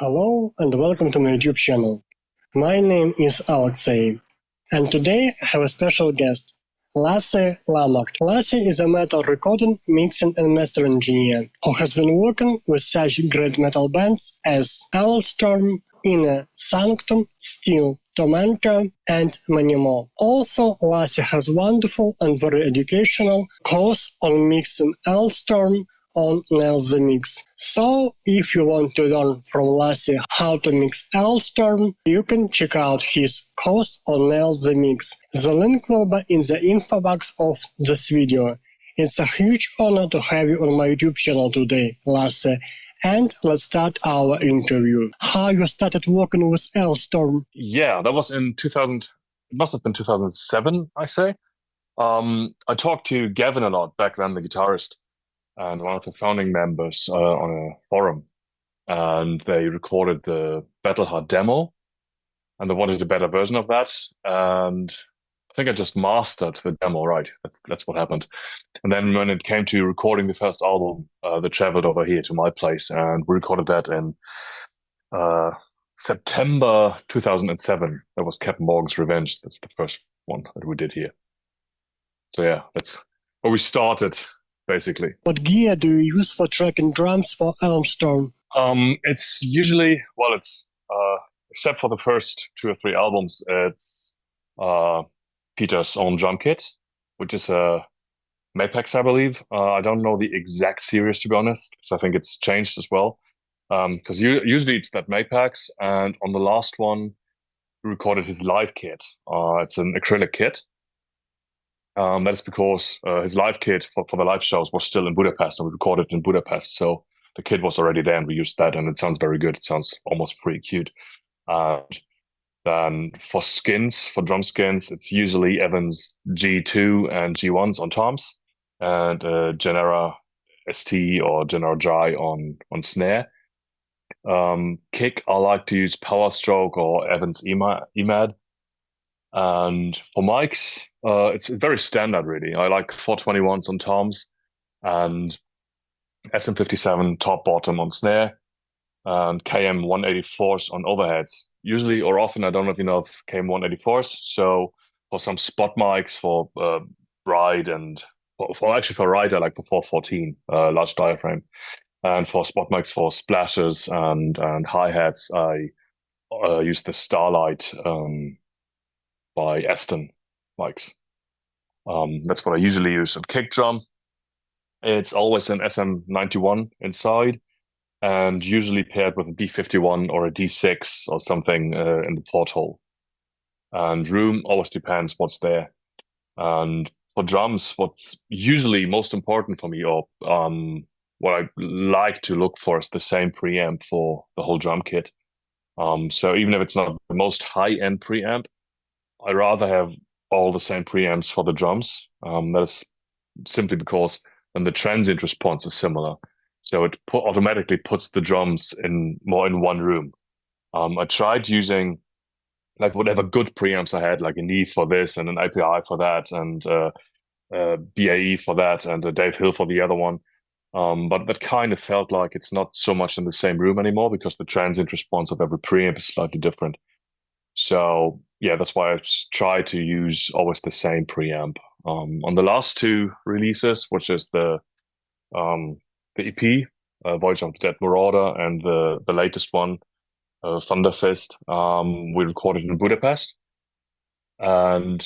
Hello and welcome to my YouTube channel. My name is Alexei, and today I have a special guest, Lasse Lammert. Lasse is a metal recording, mixing and master engineer who has been working with such great metal bands as Alestorm, Sanctum, Steel, Tormentor, and many more. Also, Lasse has wonderful and very educational course on mixing Alestorm on Nail the Mix. So, if you want to learn from Lasse how to mix Alestorm, you can check out his course on Nail the Mix. The link will be in the info box of this video. It's a huge honor to have you on my YouTube channel today, Lasse. And let's start our interview. How you started working with Alestorm? Yeah, that was in 2000. It must have been 2007, I say. I talked to Gavin a lot back then, the guitarist, and one of the founding members on a forum, and they recorded the Battle Hard demo, and they wanted a better version of that, and I think I just mastered the demo, right? That's what happened. And then when it came to recording the first album, they traveled over here to my place, and we recorded that in September 2007. That was Captain Morgan's Revenge. That's the first one that we did here. So yeah, that's where we started, basically. What gear do you use for tracking drums for Alestorm? It's usually, it's except for the first 2 or 3 albums, it's Peter's own drum kit, which is a Mapex, I believe. I don't know the exact series, to be honest, because I think it's changed as well. Because usually it's that Mapex, and on the last one, we recorded his live kit. It's an acrylic kit. That's because his live kit for the live shows was still in Budapest, and we recorded in Budapest. So the kit was already there, and we used that, and it sounds very good. It sounds almost pretty cute. Then for skins, for drum skins, it's usually Evans G2 and G1s on toms, and Genera ST or Genera Dry on snare. Kick, I like to use Power Stroke or Evans EMAD. And for mics, it's very standard, really. I like 421s on toms and SM57 top bottom on snare and KM 184s on overheads. Usually or often, I don't know if you know of KM 184s. So for some spot mics for ride and for ride, I like the 414 large diaphragm. And for spot mics for splashes and hi-hats, I use the Starlight by Aston mics. That's what I usually use. And kick drum, it's always an SM91 inside, and usually paired with a B51 or a D6 or something in the porthole. And room always depends what's there. And for drums, what's usually most important for me, or what I like to look for, is the same preamp for the whole drum kit. So even if it's not the most high-end preamp, I rather have all the same preamps for the drums. That is simply because then the transient response is similar. So it automatically puts the drums more in one room. I tried using like whatever good preamps I had, like a Neve for this and an API for that, and BAE for that, and a Dave Hill for the other one. But that kind of felt like it's not so much in the same room anymore because the transient response of every preamp is slightly different. So yeah, that's why I try to use always the same preamp. On the last 2 releases, which is the EP, Voyage of the Dead Marauder, and the latest one, Thunder Fist, we recorded in Budapest, and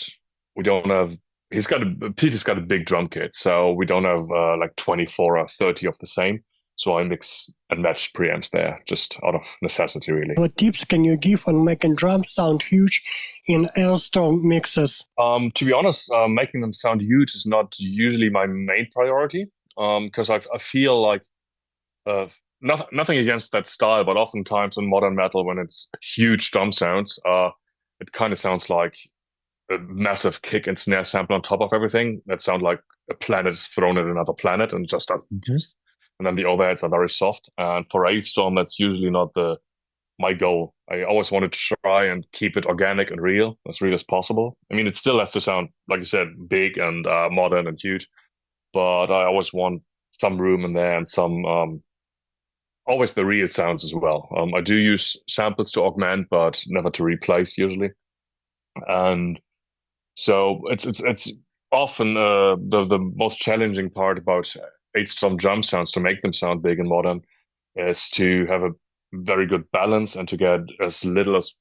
we don't have. Peter's got a big drum kit, so we don't have like 24 or 30 of the same. So I mix and match preamps there, just out of necessity, really. What tips can you give on making drums sound huge in Alestorm mixes? To be honest, making them sound huge is not usually my main priority, because I feel like nothing against that style, but oftentimes in modern metal, when it's huge drum sounds, it kind of sounds like a massive kick and snare sample on top of everything that sound like a planet is thrown at another planet and just starts. And then the overheads are very soft. And for Alestorm, that's usually not my goal. I always want to try and keep it organic and real, as real as possible. I mean, it still has to sound, like you said, big and modern and huge, but I always want some room in there and some always the real sounds as well. I do use samples to augment, but never to replace usually. And so it's often the most challenging part about Alestorm drum sounds to make them sound big and modern is to have a very good balance and to get as little as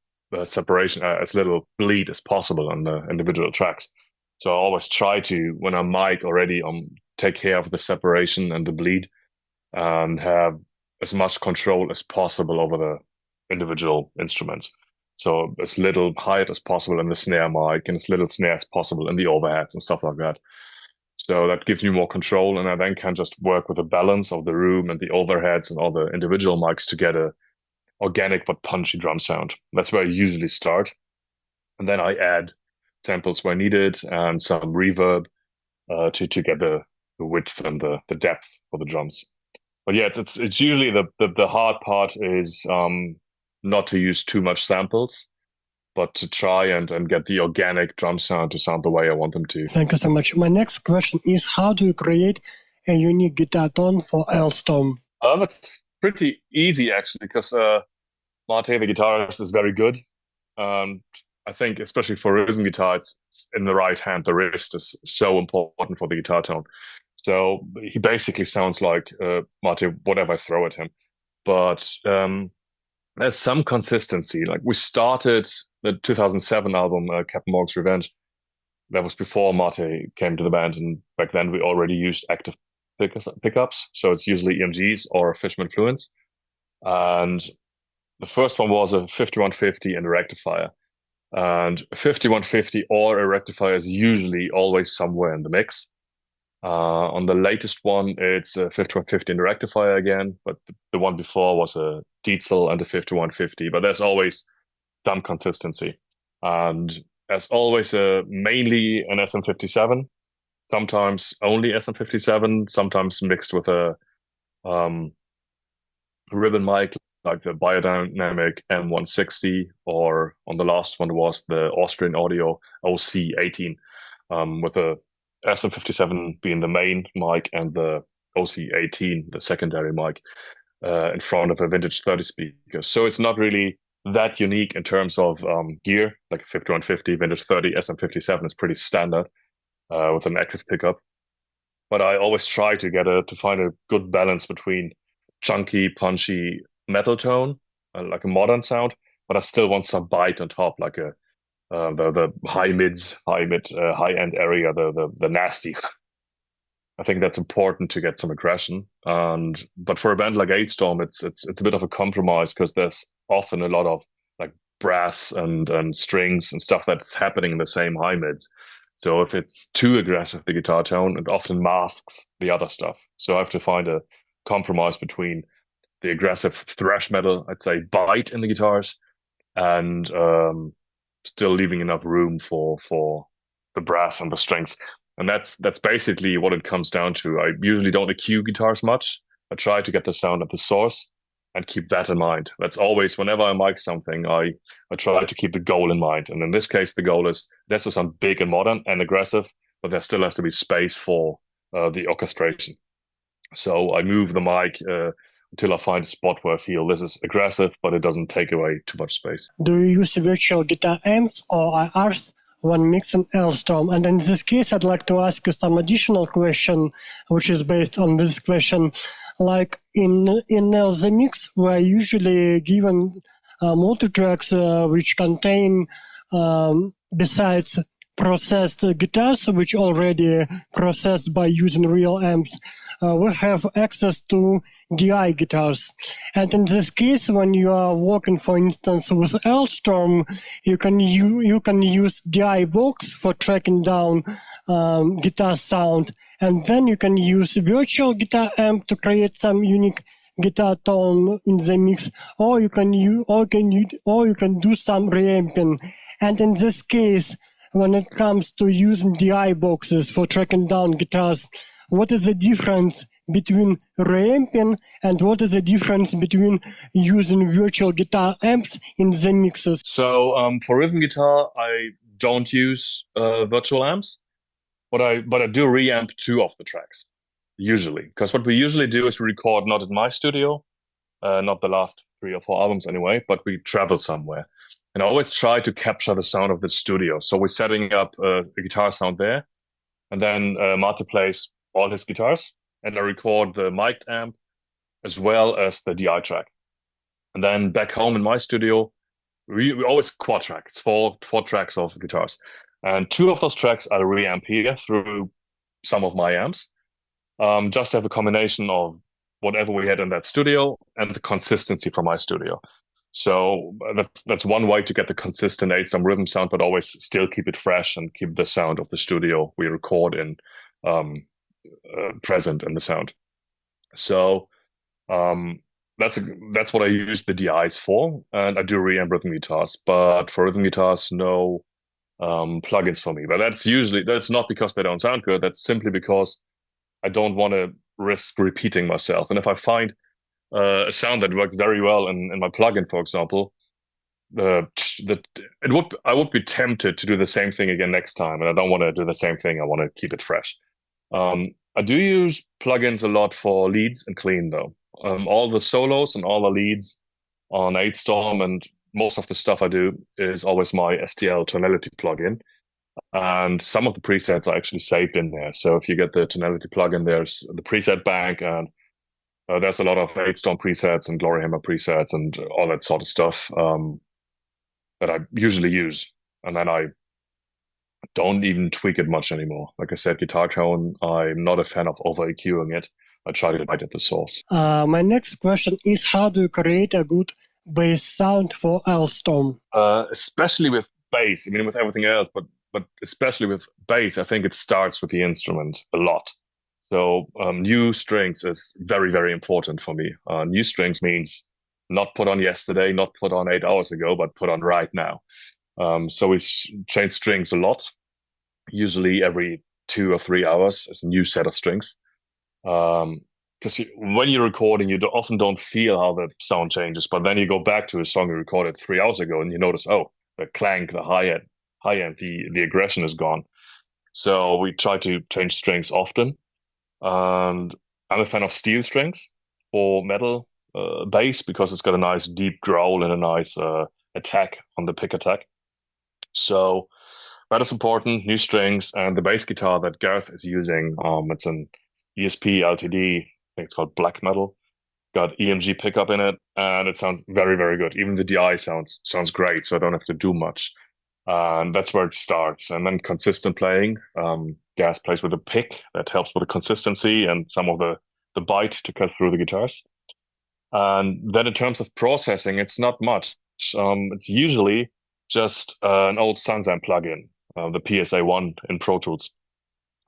separation, as little bleed as possible on the individual tracks. So I always try to, when I'm mic already, take care of the separation and the bleed and have as much control as possible over the individual instruments. So as little height as possible in the snare mic and as little snare as possible in the overheads and stuff like that. So that gives me more control, and I then can just work with the balance of the room and the overheads and all the individual mics to get a organic but punchy drum sound. That's where I usually start. And then I add samples where needed and some reverb to get the width and the depth for the drums. But yeah, it's usually the hard part is not to use too much samples, but to try and get the organic drum sound to sound the way I want them to. Thank you so much. My next question is, how do you create a unique guitar tone for Alestorm? That's pretty easy, actually, because Mate, the guitarist, is very good. I think, especially for rhythm guitar, it's in the right hand. The wrist is so important for the guitar tone. So he basically sounds like Mate, whatever I throw at him. But there's some consistency. Like we started the 2007 album, Captain Morgan's Revenge. That was before Mate came to the band, and back then we already used active pickups. So it's usually EMGs or Fishman Fluence. And the first one was a 5150 and a rectifier. And 5150 or a rectifier is usually always somewhere in the mix. On the latest one, it's a 5150 and a rectifier again, but the one before was a Dietzel and a 5150. But there's always some consistency. And as always, mainly an SM57, sometimes only SM57, sometimes mixed with a ribbon mic like the Biodynamic M160, or on the last one was the Austrian Audio OC18, with the SM57 being the main mic and the OC18, the secondary mic, in front of a vintage 30 speaker. So it's not really that unique in terms of gear, like 5150, vintage 30, SM57 is pretty standard with an active pickup. But I always try to find a good balance between chunky, punchy metal tone, like a modern sound, but I still want some bite on top, like the high end area, the nasty. I think that's important to get some aggression. But for a band like Alestorm, it's a bit of a compromise because there's often a lot of like brass and strings and stuff that's happening in the same high mids. So if it's too aggressive, the guitar tone, it often masks the other stuff. So I have to find a compromise between the aggressive thrash metal, I'd say, bite in the guitars, and still leaving enough room for the brass and the strings. And that's basically what it comes down to. I usually don't EQ guitars much. I try to get the sound at the source and keep that in mind. That's always, whenever I mic something, I try to keep the goal in mind. And in this case, the goal is that's to sound big and modern and aggressive, but there still has to be space for the orchestration. So I move the mic until I find a spot where I feel this is aggressive, but it doesn't take away too much space. Do you use virtual guitar amps or IRs when mixing Alestorm? And in this case, I'd like to ask you some additional question, which is based on this question. Like in the mix, we're usually given multitracks which contain, besides processed guitars, which already processed by using real amps, we have access to DI guitars. And in this case, when you are working, for instance, with Alestorm, you can use DI box for tracking down guitar sound, and then you can use virtual guitar amp to create some unique guitar tone in the mix, or you can do some reamping. And in this case, when it comes to using DI boxes for tracking down guitars, what is the difference between reamping and what is the difference between using virtual guitar amps in the mixes? So for rhythm guitar, I don't use virtual amps, but I do reamp two of the tracks usually, because what we usually do is we record not in my studio, not the last 3 or 4 albums anyway, but we travel somewhere. And I always try to capture the sound of the studio. So we're setting up a guitar sound there, and then Mate plays all his guitars, and I record the mic amp as well as the DI track. And then back home in my studio, we always quad track. It's four tracks of guitars. And 2 of those tracks I reamp here through some of my amps. Just to have a combination of whatever we had in that studio and the consistency from my studio. So that's one way to get the consistent 8-stem rhythm sound, but always still keep it fresh and keep the sound of the studio we record in present in the sound. So that's what I use the DIs for, and I do reamp rhythm guitars. But for rhythm guitars, no plugins for me. But that's not because they don't sound good. That's simply because I don't want to risk repeating myself. And if I find a sound that works very well in my plugin, for example, I would be tempted to do the same thing again next time, and I don't want to do the same thing. I want to keep it fresh. I do use plugins a lot for leads and clean though. All the solos and all the leads on 8-Storm and most of the stuff I do is always my STL tonality plugin. And some of the presets are actually saved in there. So if you get the tonality plugin, there's the preset bank, and there's a lot of 8-Storm presets and Glory Hammer presets and all that sort of stuff that I usually use. And then I don't even tweak it much anymore. Like I said, guitar tone, I'm not a fan of over EQing it. I try to bite at the source. My next question is, how do you create a good bass sound for Alestorm? Especially with bass. I mean, with everything else, but especially with bass, I think it starts with the instrument a lot. So new strings is very, very important for me. New strings means not put on yesterday, not put on 8 hours ago, but put on right now. So we change strings a lot. Usually every 2 or 3 hours is a new set of strings. Because when you're recording, you often don't feel how the sound changes, but then you go back to a song you recorded 3 hours ago and you notice, oh, the clank, the hi-hat, the aggression is gone. So we try to change strings often. And I'm a fan of steel strings for metal bass because it's got a nice deep growl and a nice attack on the pick attack. So that is important. New strings, and the bass guitar that Gareth is using, it's an ESP LTD, I think it's called Black Metal. Got EMG pickup in it, and it sounds very, very good. Even the DI sounds great, so I don't have to do much. And that's where it starts. And then consistent playing. Gas plays with a pick that helps with the consistency and some of the bite to cut through the guitars. And then in terms of processing, it's not much. It's usually just an old Sansan plugin, the PSA1 in Pro Tools,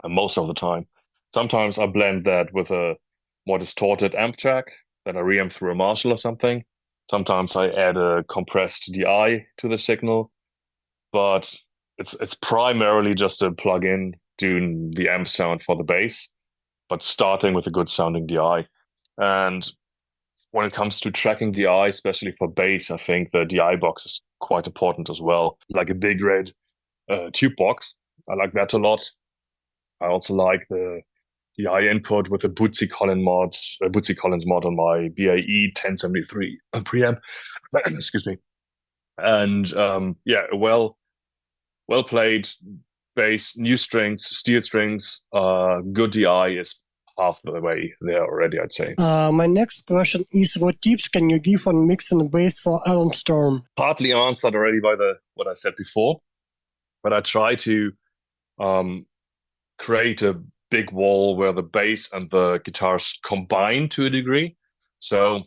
most of the time. Sometimes I blend that with a more distorted amp track that I reamp through a Marshall or something. Sometimes I add a compressed DI to the signal, but it's primarily just a plugin doing the amp sound for the bass, but starting with a good sounding DI. And when it comes to tracking DI, especially for bass, I think the DI box is quite important as well. Like a big red tube box. I like that a lot. I also like the DI input with a Bootsy Collins mod on my BAE 1073 preamp. Excuse me. And well played bass, new strings, steel strings, good DI is half the way there already, I'd say. My next question is, what tips can you give on mixing bass for Alestorm? Partly answered already by what I said before, but I try to create a big wall where the bass and the guitars combine to a degree. So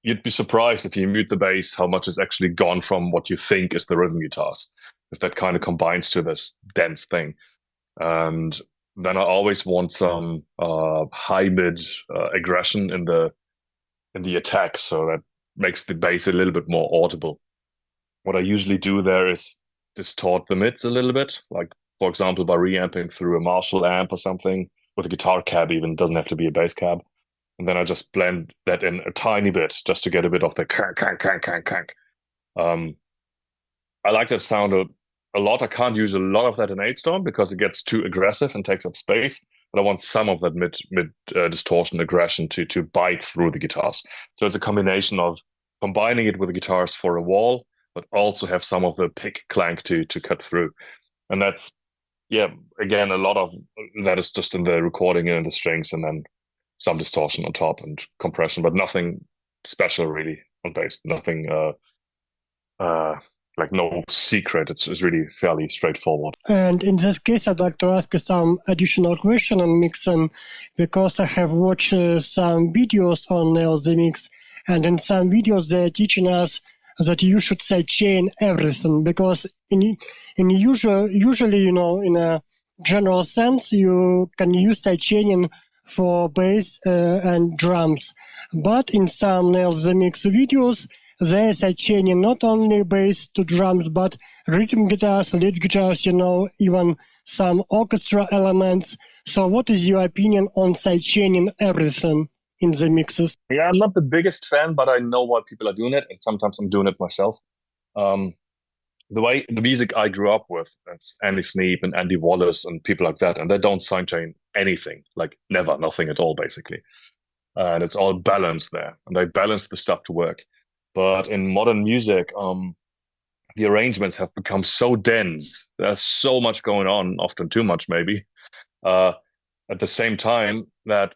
you'd be surprised if you mute the bass how much is actually gone from what you think is the rhythm guitars, because that kind of combines to this dense thing. And then I always want some high mid aggression in the attack, so that makes the bass a little bit more audible. What I usually do there is distort the mids a little bit, like for example by reamping through a Marshall amp or something with a guitar cab, even doesn't have to be a bass cab. And then I just blend that in a tiny bit just to get a bit of the clank, clank, clank, clank, clank. I like that sound a lot. I can't use a lot of that in 8-Storm because it gets too aggressive and takes up space. but I want some of that mid distortion aggression to bite through the guitars. So it's a combination of combining it with the guitars for a wall, but also have some of the pick clank to cut through. And that's, yeah, again, a lot of that is just in the recording and the strings, and then some distortion on top and compression, but nothing special really on bass. Nothing like no secret. It's really fairly straightforward. And in this case, I'd like to ask you some additional question on mixing, because I have watched some videos on LZ Mix, and in some videos they're teaching us that you should sidechain everything, because in usually, you know, in a general sense, you can use sidechaining for bass and drums. But in some LZ Mix videos, there is sidechaining not only bass to drums, but rhythm guitars, lead guitars, you know, even some orchestra elements. So what is your opinion on sidechaining everything in the mixes? Yeah, I'm not the biggest fan, but I know why people are doing it, and sometimes I'm doing it myself. The music I grew up with, that's Andy Sneap and Andy Wallace and people like that, and they don't sidechain anything, like never, nothing at all, basically. And it's all balanced there, and they balance the stuff to work. But in modern music, the arrangements have become so dense. There's so much going on, often too much, maybe. At the same time, that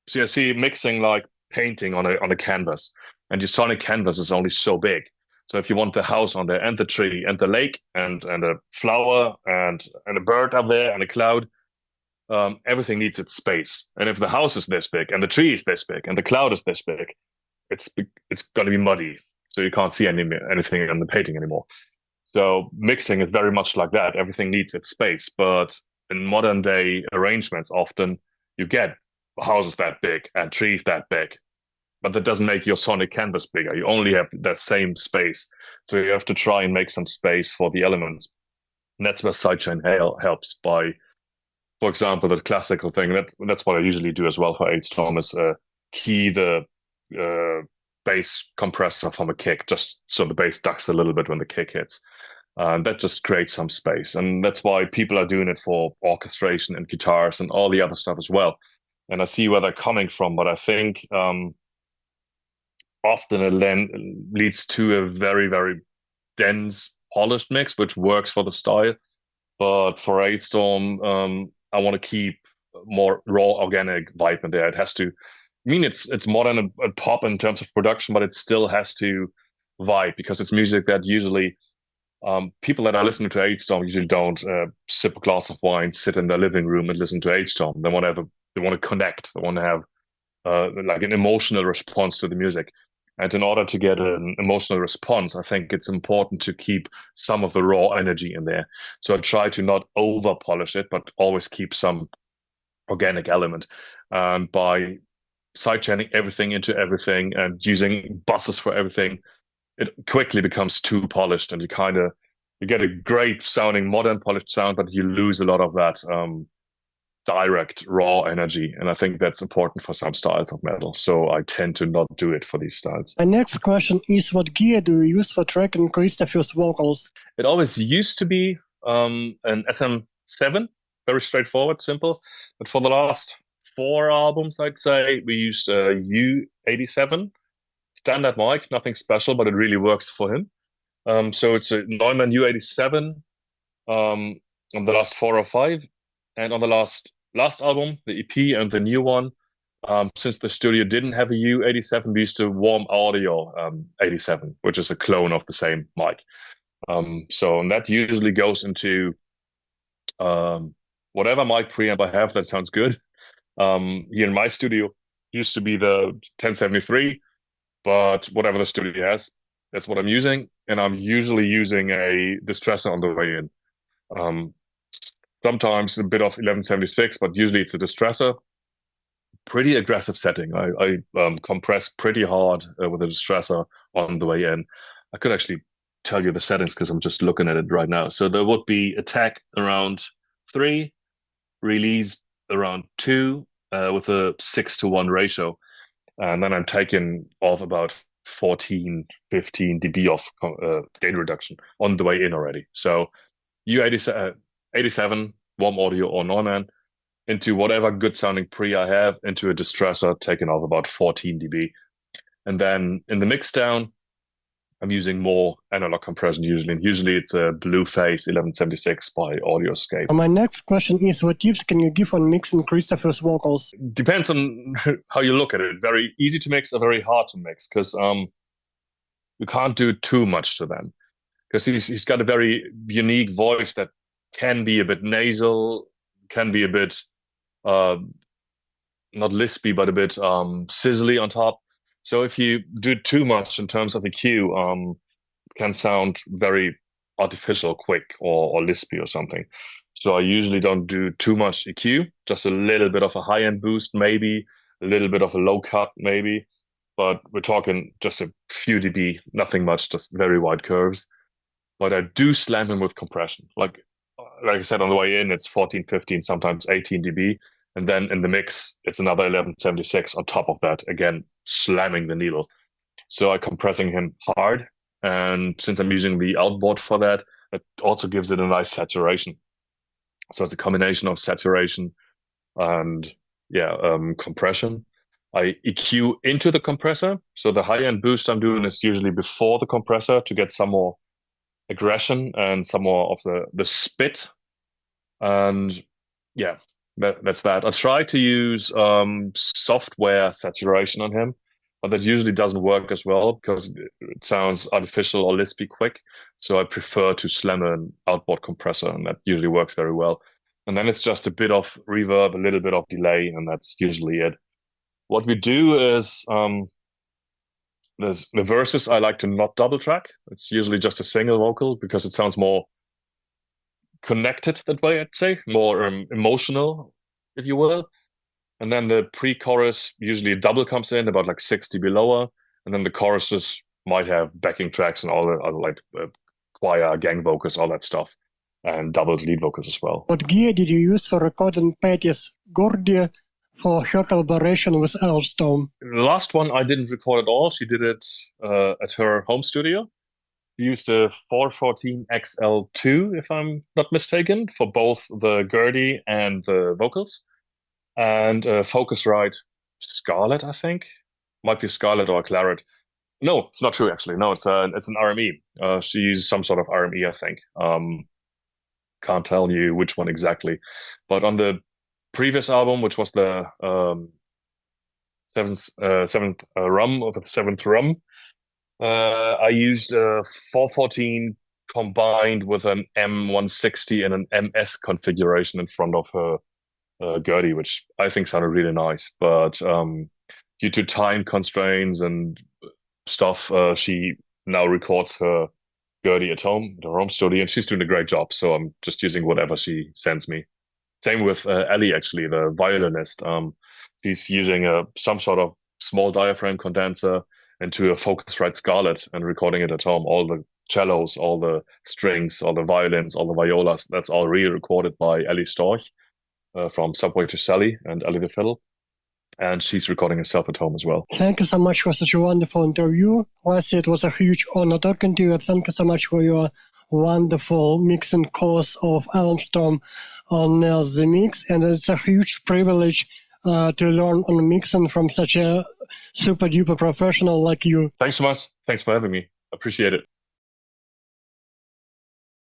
so you see mixing like painting on a canvas, and your sonic canvas is only so big. So if you want the house on there, and the tree, and the lake, and a flower, and a bird up there, and a cloud, everything needs its space. And if the house is this big, and the tree is this big, and the cloud is this big, it's going to be muddy, so you can't see anything in the painting anymore. So mixing is very much like that. Everything needs its space, but in modern day arrangements, often you get houses that big and trees that big, but that doesn't make your sonic canvas bigger. You only have that same space, so you have to try and make some space for the elements. And that's where sidechain helps by, for example, the classical thing. That's what I usually do as well for Alestorm is key the bass compressor from a kick, just so the bass ducks a little bit when the kick hits. That just creates some space. And that's why people are doing it for orchestration and guitars and all the other stuff as well. And I see where they're coming from, but I think often it leads to a very, very dense, polished mix, which works for the style. But for Alestorm, I want to keep more raw, organic vibe in there. It has to, I mean, it's modern and pop in terms of production, but it still has to vibe, because it's music that usually people that are listening to Alestorm usually don't sip a glass of wine, sit in their living room and listen to Alestorm. They want to connect. They want to have like an emotional response to the music. And in order to get an emotional response, I think it's important to keep some of the raw energy in there. So I try to not over polish it, but always keep some organic element by sidechaining everything into everything and using buses for everything. It quickly becomes too polished, and you get a great sounding modern polished sound, but you lose a lot of that direct raw energy. And I think that's important for some styles of metal. So I tend to not do it for these styles. My next question is, what gear do you use for tracking Christopher's vocals? It always used to be an SM7, very straightforward, simple. But for the last 4 albums, I'd say we used a U87 standard mic, nothing special, but it really works for him. So it's a Neumann U87 on the last 4 or 5. And on the last album, the EP and the new one, since the studio didn't have a U87, we used to Warm Audio 87, which is a clone of the same mic. So that usually goes into whatever mic preamp I have that sounds good. Here in my studio used to be the 1073, but whatever the studio has, that's what I'm using. And I'm usually using a distressor on the way in. Sometimes a bit of 1176, but usually it's a distressor. Pretty aggressive setting. I compress pretty hard with a distressor on the way in. I could actually tell you the settings because I'm just looking at it right now. So there would be attack around 3, release around 2, with a 6-to-1 ratio. And then I'm taking off about 14, 15 dB of gain reduction on the way in already. So U87, Warm Audio or Neumann, into whatever good sounding pre I have into a distressor, taking off about 14 dB. And then in the mix down, I'm using more analog compression usually. And usually it's a Blueface 1176 by Audioscape. My next question is, what tips can you give on mixing Christopher's vocals? Depends on how you look at it. Very easy to mix or very hard to mix, because you can't do too much to them. Because he's got a very unique voice that can be a bit nasal, can be a bit not lispy, but a bit sizzly on top. So if you do too much in terms of EQ, it can sound very artificial quick or lispy or something. So I usually don't do too much EQ, just a little bit of a high-end boost, maybe, a little bit of a low cut, maybe. But we're talking just a few dB, nothing much, just very wide curves. But I do slam him with compression. Like I said on the way in, it's 14, 15, sometimes 18 dB. And then in the mix, it's another 1176 on top of that, again, slamming the needle. So I'm compressing him hard. And since I'm using the outboard for that, it also gives it a nice saturation. So it's a combination of saturation and compression. I EQ into the compressor. So the high-end boost I'm doing is usually before the compressor to get some more aggression and some more of the spit. And yeah, that's that. I try to use software saturation on him, but that usually doesn't work as well because it sounds artificial or lispy quick. So I prefer to slam an outboard compressor, and that usually works very well. And then it's just a bit of reverb, a little bit of delay, and that's usually it. What we do is there's the verses I like to not double track. It's usually just a single vocal because it sounds more connected that way, I'd say, more emotional, if you will. And then the pre-chorus, usually a double comes in about like 6 dB lower, and then the choruses might have backing tracks and all the other like choir, gang vocals, all that stuff, and doubled lead vocals as well. What gear did you use for recording Patty's Gurdy for her collaboration with Alestorm? The last one I didn't record at all. She did it at her home studio. We used a 414 XL2, if I'm not mistaken, for both the Gurdy and the vocals. And Focusrite Scarlett, I think. Might be Scarlett or a Claret. No, it's not true, actually. No, it's an RME. She used some sort of RME, I think. Can't tell you which one exactly. But on the previous album, which was the seventh rum, I used a 414 combined with an M160 and an MS configuration in front of her Gurdy, which I think sounded really nice. But due to time constraints and stuff, she now records her Gurdy at home, at her home studio, and she's doing a great job. So I'm just using whatever she sends me. Same with Ellie, actually, the violinist. She's using some sort of small diaphragm condenser into a Focusrite Scarlett and recording it at home. All the cellos, all the strings, all the violins, all the violas, that's all re-recorded by Ellie Storch from Subway to Sally and Ellie the Fiddle. And she's recording herself at home as well. Thank you so much for such a wonderful interview. Lasse, it was a huge honor talking to you. Thank you so much for your wonderful mixing course of Alestorm on the mix. And it's a huge privilege to learn on mixing from such a super duper professional like you. Thanks so much. Thanks for having me. Appreciate it.